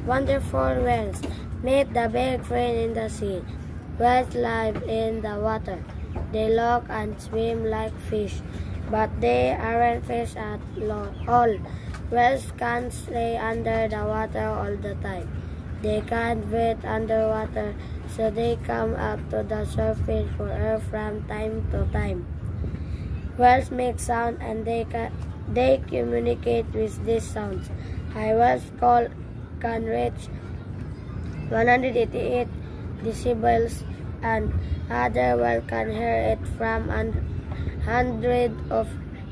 Wonderful whales. Meet the big friend in the sea. Whales live in the water. They look and swim like fish, but they aren't fish at all. Whales can't stay under the water all the time. They can't breathe underwater, so they come up to the surface for air from time to time. Whales make sound and they communicate with these sounds. High whales can reach 188 decibels, and other whales can hear it from hundreds of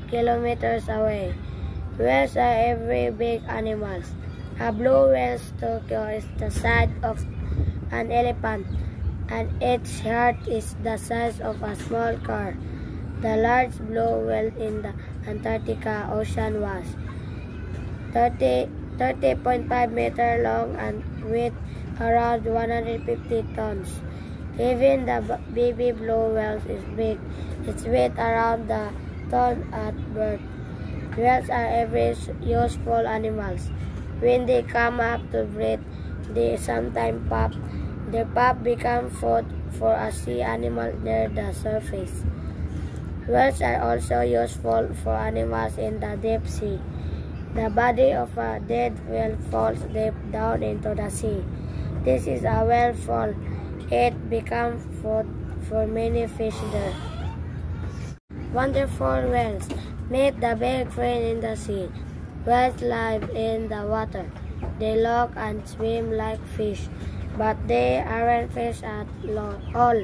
kilometers away. Whales are every big animals. A blue whale's Tokyo is the size of an elephant, and its heart is the size of a small car. The large blue whale in the Antarctica Ocean was 30.5 meters long and weighed around 150 tons. Even the baby blue whale is big. Its weight around the ton at birth. Whales are very useful animals. When they come up to breathe, they sometimes pop. Their pop becomes food for a sea animal near the surface. Whales are also useful for animals in the deep sea. The body of a dead whale falls deep down into the sea. This is a whale fall. It becomes food for many fish there. Wonderful whales. Meet the big friend in the sea. Whales live in the water. They look and swim like fish, but they aren't fish at all.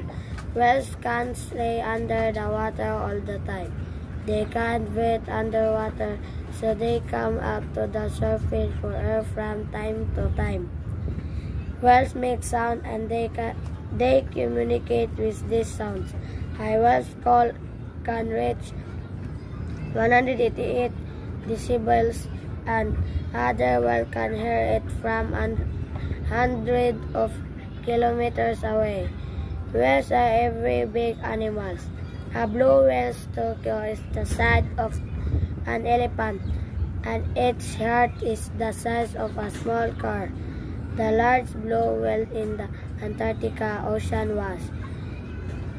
Whales can't stay under the water all the time. They can't breathe underwater, so they come up to the surface for air from time to time. Whales make sound and they communicate with these sounds. High whales can reach 188 decibels, and other whales can hear it from hundreds of kilometers away. Whales are every big animals. A blue whale's Tokyo is the size of an elephant, and its heart is the size of a small car. The large blue whale in the Antarctica Ocean was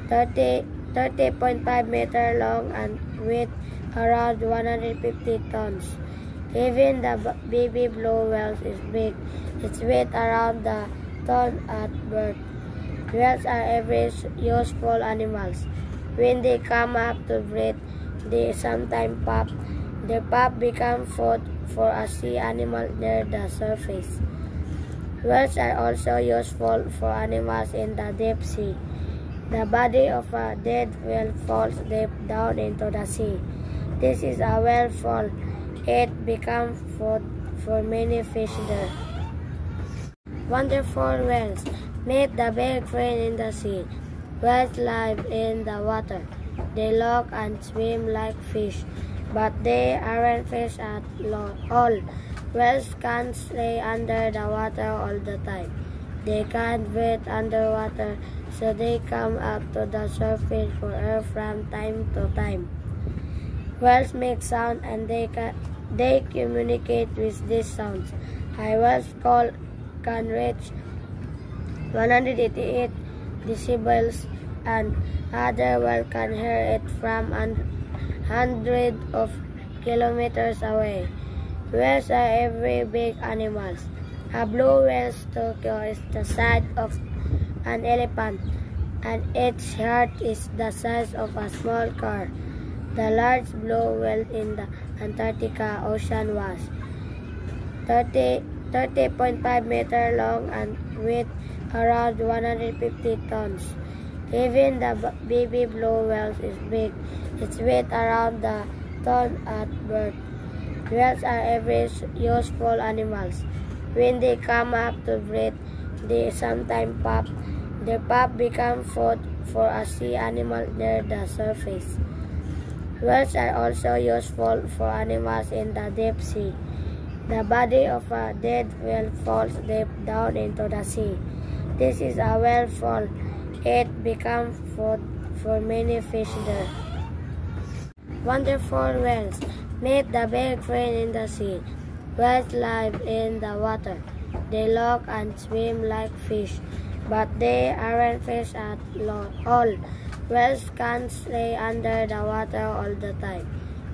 30.5 meters long and weighed around 150 tons. Even the baby blue whale is big. Its weight around the ton at birth. Whales are very useful animals. When they come up to breathe, they sometimes pop. Their pop becomes food for a sea animal near the surface. Whales are also useful for animals in the deep sea. The body of a dead whale falls deep down into the sea. This is a whale fall. It becomes food for many fish there. Wonderful whales. Meet the big friend in the sea. Whales live in the water. They look and swim like fish, but they aren't fish at all. Whales can't stay under the water all the time. They can't breathe underwater, so they come up to the surface for air from time to time. Whales make sound and they communicate with these sounds. High whales can reach 188 decibels, and other whales can hear it from hundreds of kilometers away. Whales are every big animals. A blue whale's Tokyo is the size of an elephant, and its heart is the size of a small car. The large blue whale in the Antarctica Ocean was 30.5 meters long and weighed around 150 tons. Even the baby blue whale is big. Its weight around the ton at birth. Whales are very useful animals. When they come up to breathe, they sometimes pop. Their pop becomes food for a sea animal near the surface. Whales are also useful for animals in the deep sea. The body of a dead whale falls deep down into the sea. This is a whale fall. It becomes food for many fish there. Wonderful whales. Meet the big friend in the sea. Whales live in the water. They look and swim like fish, but they aren't fish at all. Whales can't stay under the water all the time.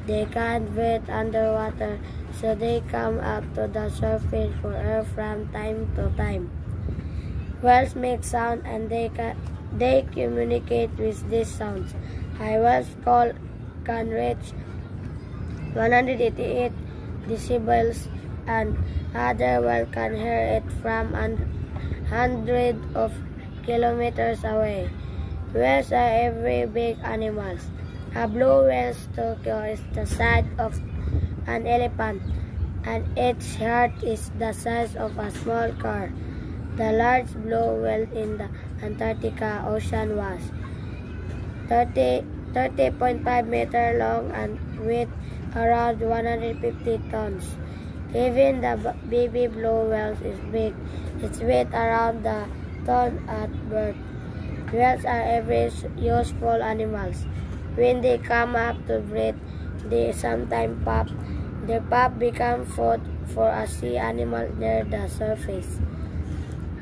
They can't breathe underwater, so they come up to the surface for air from time to time. Whales make sound and they communicate with these sounds. High whales can reach 188 decibels, and other whales can hear it from hundreds of kilometers away. Whales are very big animals. A blue whale's Tokyo is the size of an elephant, and its heart is the size of a small car. The large blue whale in the Antarctica Ocean was 30.5 meters long and weighed around 150 tons. Even the baby blue whale is big. Its weight around the ton at birth. Whales are very useful animals. When they come up to breathe, they sometimes pop. Their pop becomes food for a sea animal near the surface.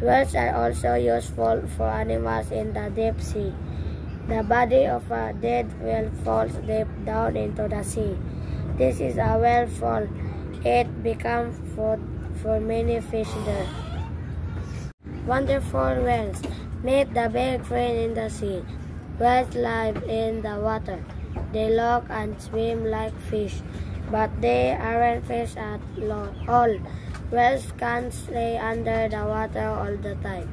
Whales are also useful for animals in the deep sea. The body of a dead whale falls deep down into the sea. This is a whale fall. It becomes food for many fish there. Wonderful whales. Meet the big friend in the sea. Whales live in the water. They look and swim like fish, but they aren't fish at all. Whales can't stay under the water all the time.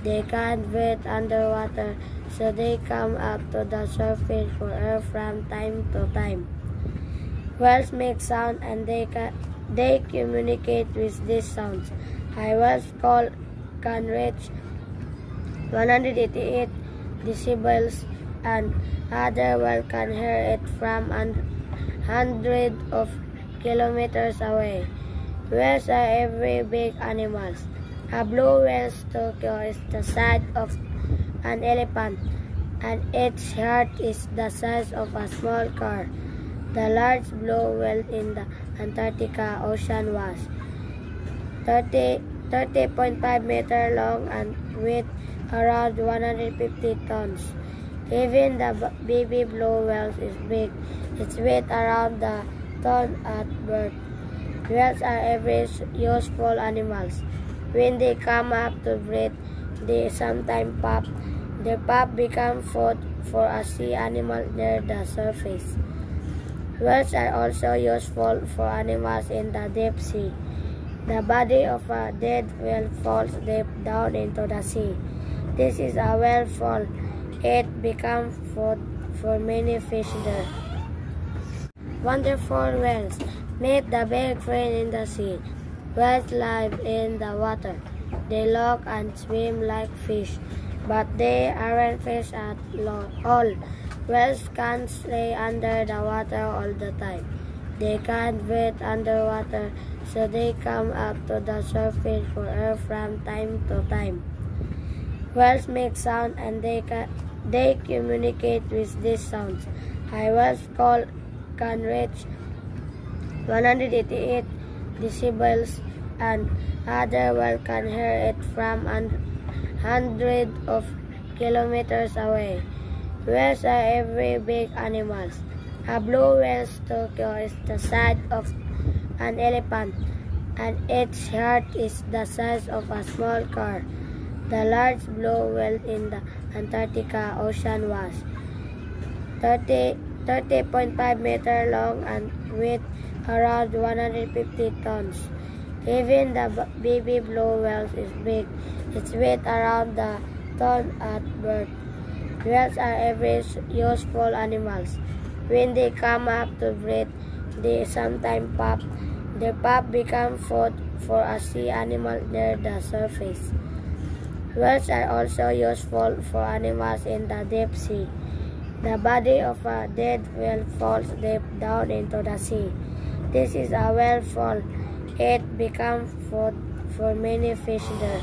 They can't breathe underwater, so they come up to the surface for air from time to time. Whales make sound and they communicate with these sounds. High whales can reach 188 decibels, and other whales can hear it from hundreds of kilometers away. Whales are very big animals. A blue whale's Tokyo is the size of an elephant, and its heart is the size of a small car. The large blue whale in the Antarctica Ocean was 30.5 meters long and weighed around 150 tons. Even the baby blue whale is big. Its weight around the ton at birth. Whales are very useful animals. When they come up to breathe, they sometimes pop. Their pop becomes food for a sea animal near the surface. Whales are also useful for animals in the deep sea. The body of a dead whale falls deep down into the sea. This is a whale fall. It becomes food for many fish there. Wonderful whales. Meet the big friend in the sea. Whales live in the water. They look and swim like fish, but they aren't fish at all. Whales can't stay under the water all the time. They can't breathe underwater, so they come up to the surface for air from time to time. Whales make sound and they communicate with these sounds. High whales can reach 188 decibels, and other whales can hear it from hundreds of kilometers away. Whales are very big animals. A blue whale's Tokyo is the size of an elephant, and its heart is the size of a small car. The large blue whale in the Antarctica Ocean was 30.5 meters long and weighed around 150 tons. Even the baby blue whale is big. Its weight around the ton at birth. Whales are very useful animals. When they come up to breathe, they sometimes pop. Their pop becomes food for a sea animal near the surface. Whales are also useful for animals in the deep sea. The body of a dead whale falls deep down into the sea. This is a whale fall. It becomes food for many fish there.